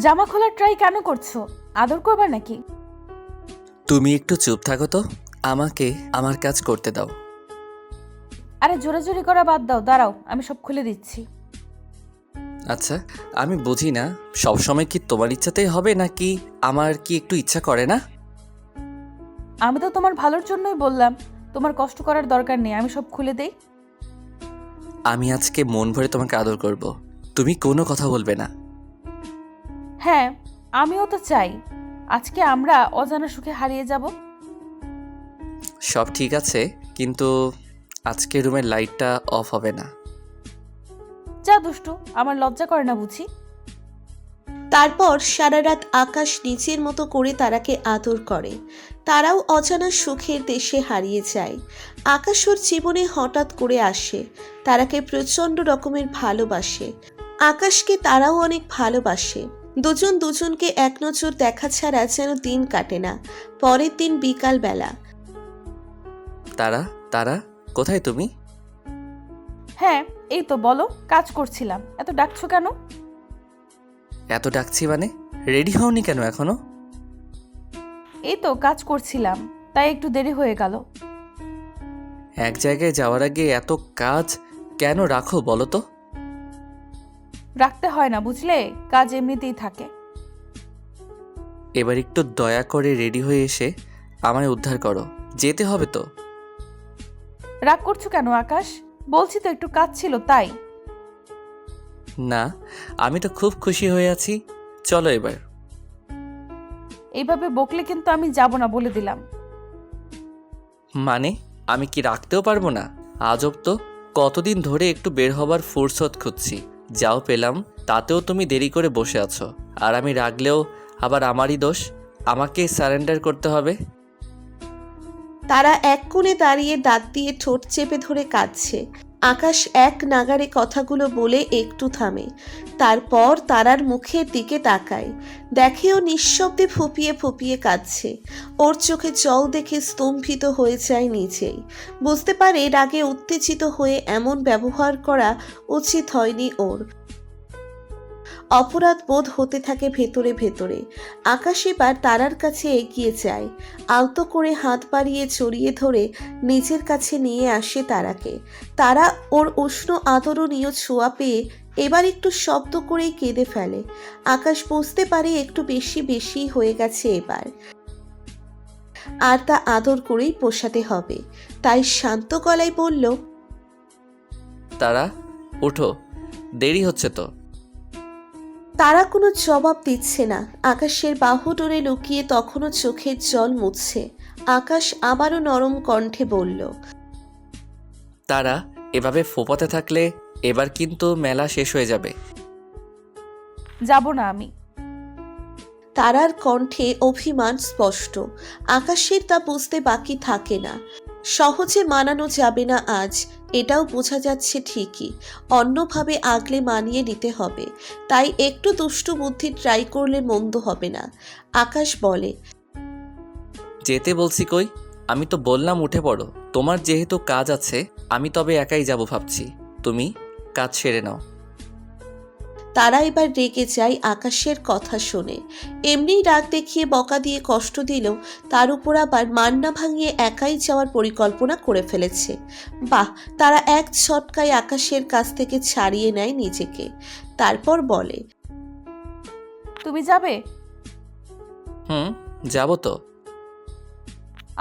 জামা খোলার ট্রাই কেন করছো? আদর করবা নাকি? তুমি একটু চুপ থাকো তো, আমাকে আমার কাজ করতে দাও। আরে জোরাজুরি করা বাদ দাও, দাঁড়াও আমি সব খুলে দিচ্ছি। আচ্ছা, আমি বুঝি না সবসময় কি তোমার ইচ্ছাতেই হবে নাকি আমার কি একটু ইচ্ছা করে না? আমি তো তোমার ভালোর জন্যই বললাম, তোমার কষ্ট করার দরকার নেই, আমি সব খুলে দেই। আমি আজকে মন ভরে তোমাকে আদর করব, তুমি কোনো কথা বলবে না। হ্যাঁ, আমিও তো চাই আজকে আমরা অজানা সুখে হারিয়ে যাব। সব ঠিক আছে, কিন্তু আজকে রুমের লাইটটা অফ হবে না। যা দুষ্টু, আমার লজ্জা করে না বুঝি? তারপর সারা রাত আকাশ নিজের মতো করে তারাকে আদর করে। তারাও অজানা সুখের দেশে হারিয়ে যায়। আকাশ ওর জীবনে হঠাৎ করে আসে, তারাকে প্রচণ্ড রকমের ভালোবাসে। আকাশকে তারাও অনেক ভালোবাসে। দুজন দুজনকে এক নজর দেখা ছাড়া যেন দিন কাটে না। পরের দিন বিকাল বেলা। তারা, তারা, কোথায় তুমি? হ্যাঁ, এই তো বলো, কাজ করছিলাম, এত ডাকছো কেন? এত ডাকছি মানে? রেডি হওনি কেন এখনো? এই তো কাজ করছিলাম, তাই একটু দেরি হয়ে গেল। এক জায়গায় যাওয়ার আগে এত কাজ কেন রাখো বলো তো? রাখতে হয় না বুঝলে, কাজ এমনিতেই থাকে। এবার একটু দয়া করে রেডি হয়ে এসে আমায় উদ্ধার করো, যেতে হবে তো। রাগ করছো কেন আকাশ? বলছি তো একটু কাজ ছিল তাই। না, আমি তো খুব খুশি হয়ে আছি, চলো এবার। এইভাবে বকলে কিন্তু আমি যাব না বলে দিলাম। মানে আমি কি রাখতেও পারবো না? আজব তো, কতদিন ধরে একটু বের হবার ফুরসত খুঁজছি, যাও পেলাম, তাতেও তুমি দেরি করে বসে আছো। আর আমি রাগলেও আবার আমারই দোষ, আমাকে সারেন্ডার করতে হবে। তারা এক কোণে দাঁড়িয়ে দাঁত দিয়ে ঠোঁট চেপে ধরে কাঁদছে। আকাশ এক নাগাড়ে কথাগুলো বলে একটু থামে। তারপর তারার মুখের দিকে তাকায়, দেখে ও নিঃশব্দে ফুপিয়ে ফুপিয়ে কাঁদছে। ওর চোখে জল দেখে স্তম্ভিত হয়ে যায় নিজেই। বুঝতে পারে রাগে উত্তেজিত হয়ে এমন ব্যবহার করা উচিত হয়নি ওর। অপরাধ বোধ হতে থাকে ভেতরে ভেতরে। আকাশ এবার তারার কাছে এগিয়ে যায়, আলতো করে হাত বাড়িয়ে জড়িয়ে ধরে নিজের কাছে নিয়ে আসে তারাকে। তারা ওর উষ্ণ আদরণীয় ছোঁয়া পেয়ে এবার একটু শব্দ করেই কেঁদে ফেলে। আকাশ বুঝতে পারে একটু বেশি বেশি হয়ে গেছে এবার, আর তা আদর করেই পোষাতে হবে। তাই শান্ত গলায় বলল, তারা, ওঠো, দেরি হচ্ছে তো। তারা কোনো জবাব দিচ্ছে না। আকাশের বাহু ডোরে লুকিয়ে তখনও চোখের জল মুছছে। আকাশ আবারও নরম কণ্ঠে বলল, তারা, এভাবে ফোপাতে থাকলে এবার কিন্তু মেলা শেষ হয়ে যাবে। যাব না আমি। তারার কণ্ঠে অভিমান স্পষ্ট। আকাশের তা বুঝতে বাকি থাকে না। সহজে মানানো যাবে না আজ, এটাও বোঝা যাচ্ছে ঠিকই। অন্যভাবে আগলে মানিয়ে নিতে হবে। তাই একটু দুষ্টু বুদ্ধি ট্রাই করলে মন্দ হবে না। আকাশ বলে, যেতে বলছি কই, আমি তো বললাম উঠে পড়ো। তোমার যেহেতু কাজ আছে, আমি তবে একাই যাব ভাবছি, তুমি কাজ সেরে নাও। তারা এবার রেগে যায় আকাশের কথা শুনে। এমনিই রাগ দেখিয়ে বকা দিয়ে কষ্ট দিল, তার উপর আবার মান না ভাঙিয়ে একাই যাওয়ার পরিকল্পনা করে ফেলেছে। বাহ, তারা এক ছটকায় আকাশের কাছ থেকে ছাড়িয়ে নেয় নিজেকে। তারপর বলে, তুমি যাবে? হুম, যাব তো।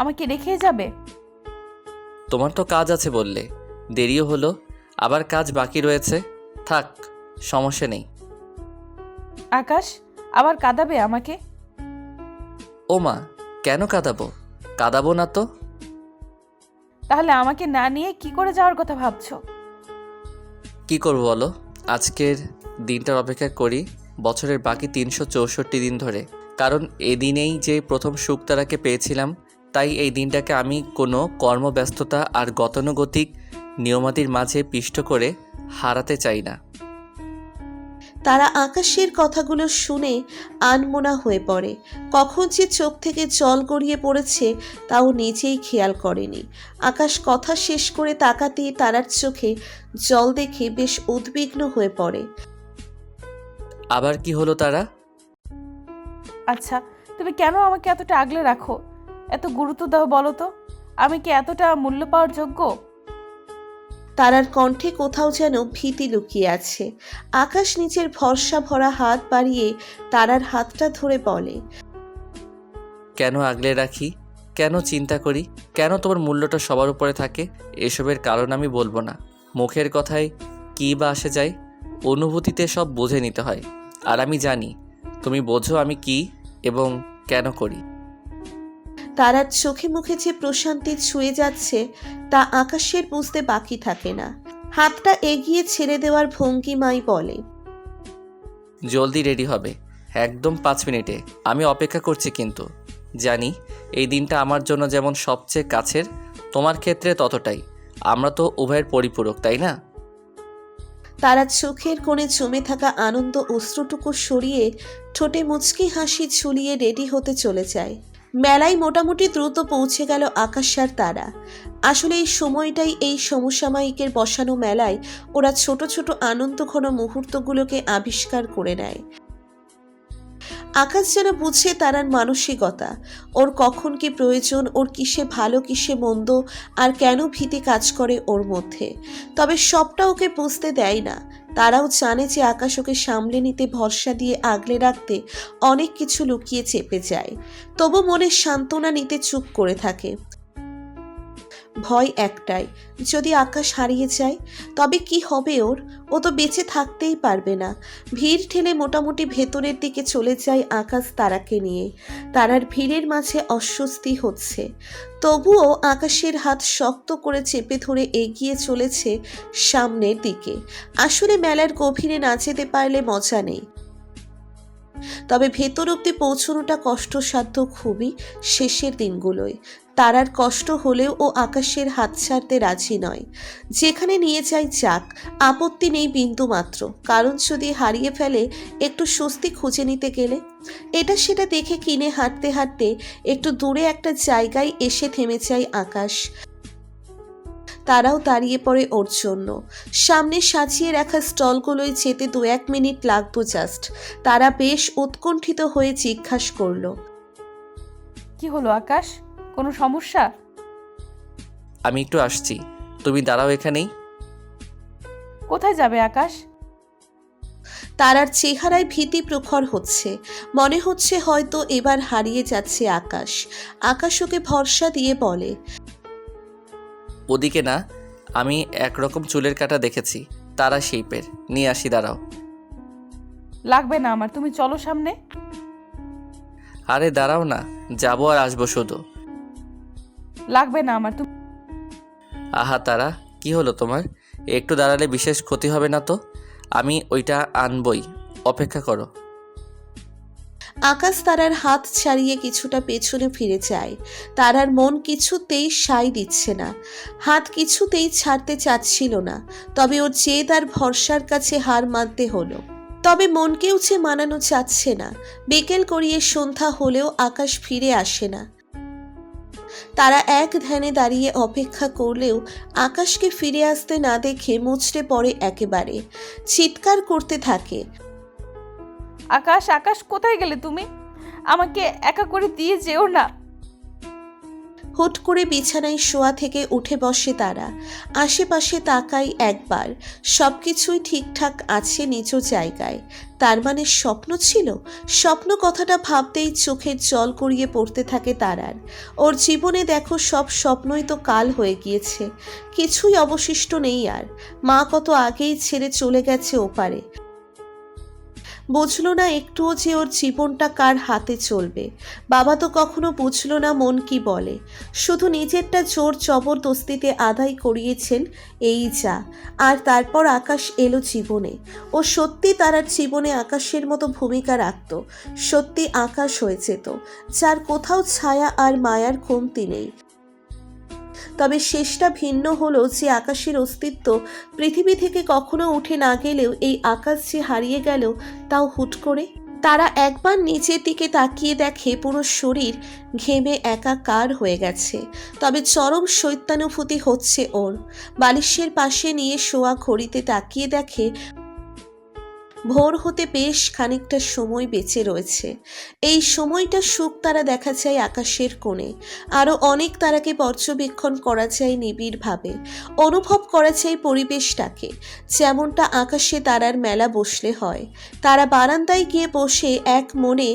আমাকে রেখে যাবে? তোমার তো কাজ আছে বললে, দেরিও হলো, আবার কাজ বাকি রয়েছে, থাক, সমস্যা নেই। আকাশ, আবার কাঁদাবে আমাকে? ও মা, কেন কাঁদাবো? কাঁদাবো না তো। তাহলে আমাকে না নিয়ে কি করে যাওয়ার কথা ভাবছো? কি করবো বলো, আজকের দিনটার অপেক্ষা করি বছরের বাকি 364 দিন ধরে, কারণ এদিনেই যে প্রথম সুখ তারাকে পেয়েছিলাম। তাই এই দিনটাকে আমি কোনো কর্মব্যস্ততা আর গতানুগতিক নিয়মাদির মাঝে পিষ্ট করে হারাতে চাই না। তারা আকাশের কথাগুলো শুনে আনমনা হয়ে পড়ে। কখন যে চোখ থেকে জল গড়িয়ে পড়েছে তাও নিজেই খেয়াল করেনি। আকাশ কথা শেষ করে তাকাতেই তারার চোখে জল দেখে বেশ উদ্বিগ্ন হয়ে পড়ে। আবার কি হলো তারা? আচ্ছা, তুমি কেন আমাকে এতটা আগলে রাখো, এত গুরুত্ব দাও বলো তো? আমি কি এতটা মূল্য পাওয়ার যোগ্য? তারার কণ্ঠে কোথাও যেন ভীতি লুকিয়ে আছে। আকাশ নিচের ভরসা ভরা হাত বাড়িয়ে তারার হাতটা ধরে বলে, কেন আগলে রাখি, কেন চিন্তা করি, কেন তোমার মূল্যটা সবার উপরে থাকে? এসবের কারণ আমি বলবো না। মুখের কথায় কী বা আসে যায়? অনুভূতিতে সব বুঝে নিতে হয়। আর আমি জানি তুমি বোঝো আমি কি এবং কেন করি। তারার চোখে মুখে যে প্রশান্তি ছুঁয়ে যাচ্ছে তা আকাশের বুঝতে বাকি থাকে না। হাতটা এগিয়ে ছেড়ে দেওয়ার ভঙ্গিমাই বলে, জলদি রেডি হবে, একদম 5 মিনিটে। আমি অপেক্ষা করছি, কিন্তু জানি এই দিনটা আমার জন্য যেমন সবচেয়ে কাছের, তোমার ক্ষেত্রে ততটাই। আমরা তো উভয়ের পরিপূরক, তাই না? তারা চোখের কোণে জমে থাকা আনন্দ অশ্রুটুকু সরিয়ে ঠোঁটে মুচকি হাসি ঝুলিয়ে রেডি হতে চলে যায়। মেলায় মোটামুটি দ্রুত পৌঁছে গেল আকাশ আর তারা। আসলে এই সময়টাই এই সমসাময়িকের বসানো মেলায় ওরা ছোট ছোট আনন্দঘন মুহূর্তগুলোকে আবিষ্কার করে নেয়। আকাশ যেন বুঝে তারার মানসিকতা, ওর কখন কি প্রয়োজন, ওর কিসে ভালো কিসে মন্দ, আর কেন ভীতি কাজ করে ওর মধ্যে। তবে সবটা ওকে বুঝতে দেয় না। তারাও জানে যে আকাশ ওকে সামলে নিতে, ভরসা দিয়ে আগলে রাখতে অনেক কিছু লুকিয়ে চেপে যায়। তবু মনে সান্ত্বনা নিতে চুপ করে থাকে। ভয় একটাই, যদি আকাশ হারিয়ে যায় তবে কি হবে ওর? ও তো বেঁচে থাকতেই পারবে না। ভিড় ঠেলে মোটামুটি ভেতরের দিকে চলে যায় আকাশ তারাকে নিয়ে। তারার ভিড়ের মাঝে অস্বস্তি হচ্ছে, তবুও আকাশের হাত শক্ত করে চেপে ধরে এগিয়ে চলেছে সামনের দিকে। আসলে মেলার গভীরে না যেতে পারলে মজা নেই, তবে ভেতর অব্দি পৌঁছানোটা কষ্টসাধ্য খুবই শেষের দিনগুলোয়। তারার কষ্ট হলেও ও আকাশের হাত ছাড়তে রাজি নয়। যেখানে নিয়ে যাই যাক, আপত্তি নেই বিন্দু মাত্র, কারণ যদি হারিয়ে ফেলে একটু স্বস্তি খুঁজে নিতে গেলে। এটা সেটা দেখে কিনে হাঁটতে হাঁটতে একটু দূরে একটা জায়গায় এসে থেমে যায় আকাশ। তারাও দাঁড়িয়ে পড়ে ওর জন্য। সামনে সাজিয়ে রাখা স্টলগুলোয় যেতে 2-1 মিনিট লাগতো জাস্ট। তারা বেশ উৎকণ্ঠিত হয়ে জিজ্ঞাসা করলো, কি হলো আকাশ, কোনো সমস্যা? আমি একটু আসছি, তুমি দাঁড়াও এখানেই। কোথায় যাবে আকাশ? তারার চেহারায় ভীতি প্রখর হচ্ছে। মনে হচ্ছে হয়তো এবার হারিয়ে যাচ্ছে আকাশ। আকাশ ওকে ভরসা দিয়ে বলে, ওদিকে না, আমি একরকম চুলের কাটা দেখেছি, তারা শেপের, নিয়ে আসি, দাঁড়াও। লাগবে না আমার, তুমি চলো সামনে। আরে দাঁড়াও না, যাবো আর আসবো শুধু। লাগবে না আমার, তুমি। আহা তারা, কি হলো তোমার? একটু দাঁড়ালে বিশেষ ক্ষতি হবে না তো? আমি ওইটা আনবই, অপেক্ষা করো। আকাশ তারার হাত ছাড়িয়ে কিছুটা পেছনে ফিরে যায়। তারার মন কিছুতেই সায় দিচ্ছে না, হাত কিছুতেই ছাড়তে চাচ্ছিল না। তবে ওর জেদ আর ভরসার কাছে হার মানতে হলো। তবে মনকেও যে মানানো যাচ্ছে না। বিকেল গড়িয়ে সন্ধ্যা হলেও আকাশ ফিরে আসে না। তারা এক ধ্যানে দাঁড়িয়ে অপেক্ষা করলেও আকাশকে ফিরে আসতে না দেখে মুচড়ে পড়ে একেবারে। চিৎকার করতে থাকে, আকাশ, আকাশ, কোথায় গেলে তুমি? আমাকে একা করে দিয়ে যেও না। হুট করে বিছানায় শোয়া থেকে উঠে বসে তারা। আশেপাশে তাকাই একবার, সবকিছুই ঠিকঠাক আছে নিজ জায়গায়। তার মানে স্বপ্ন ছিল? স্বপ্ন কথাটা ভাবতেই চোখের জল গড়িয়ে পড়তে থাকে তারার। ওর জীবনে দেখো সব স্বপ্নই তো কাল হয়ে গিয়েছে, কিছুই অবশিষ্ট নেই আর। মা কত আগেই ছেড়ে চলে গেছে ওপারে। বুঝলো না একটুও যে ওর জীবনটা কার হাতে চলবে। বাবা তো কখনো বুঝলো না মন কি বলে, শুধু নিজেরটা জোর জবরদস্তিতে আদায় করিয়েছেন, এই যা। আর তারপর আকাশ এলো জীবনে। ও সত্যি তারার জীবনে আকাশের মতো ভূমিকা রাখত, সত্যি আকাশ হয়ে যেত, যার কোথাও ছায়া আর মায়ার কমতি নেই। তবে শেষটা ভিন্ন হলো যে আকাশের অস্তিত্ব পৃথিবী থেকে কখনো উঠে না গেলেও এই আকাশ যে হারিয়ে গেল তাও হুট করে। তারা একবার নিচের দিকে তাকিয়ে দেখে পুরো শরীর ঘেমে একাকার হয়ে গেছে। তবে চরম শৈত্যানুভূতি হচ্ছে ওর। বালিশের পাশে নিয়ে শোয়া ঘড়িতে তাকিয়ে দেখে ভোর হতে বেশ খানিকটা সময় বেঁচে রয়েছে। এই সময়টা শুকতারা দেখা যায় আকাশের কোণে। আরও অনেক তারাকে পর্যবেক্ষণ করা যায় নিবিড়ভাবে, অনুভব করা যায় পরিবেশটাকে, যেমনটা আকাশে তারার মেলা বসলে হয়। তারা বারান্দায় গিয়ে বসে এক মনে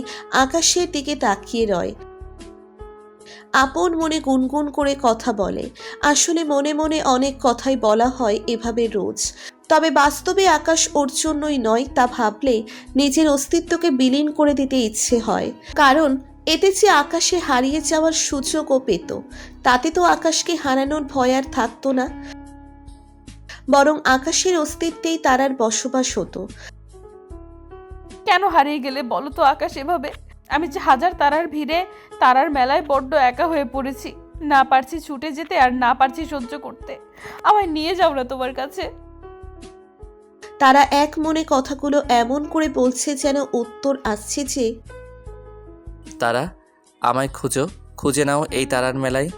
আকাশের দিকে তাকিয়ে রয়, আপন মনে গুনগুন করে কথা বলে। আসলে মনে মনে অনেক কথাই বলা হয় এভাবে রোজ, তবে বাস্তবে আকাশ ওর জন্যই নয় তা ভাবলে নিজের অস্তিত্বকে বিলীন করে দিতে ইচ্ছে হয়। কারণ এতে যে আকাশে হারিয়ে যাওয়ার সুযোগও পেত, তাতে তো আকাশকে হারানোর ভয় আর থাকতো না, বরং আকাশের অস্তিত্বেই তারার বসবাস হতো। কেন হারিয়ে গেলে বলো তো আকাশ এভাবে? আমি যে হাজার তারার ভিড়ে তারার মেলায় বড্ড একা হয়ে পড়েছি। না পারছি ছুটে যেতে আর না পারছি সহ্য করতে। আমায় নিয়ে যাও না তোমার কাছে। তারা এক মনে কথাগুলো এমন করে বলছে যেন উত্তর আসছে যে, তারা, আমায় খুঁজে নাও এই তারার মেলায়।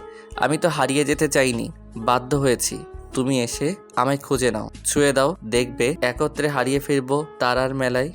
আমি তো হারিয়ে যেতে চাইনি, বাধ্য হয়েছি। তুমি এসে আমায় খুঁজে নাও, ছুঁয়ে দাও, দেখবে একত্রে হারিয়ে ফিরবো তারার মেলায়।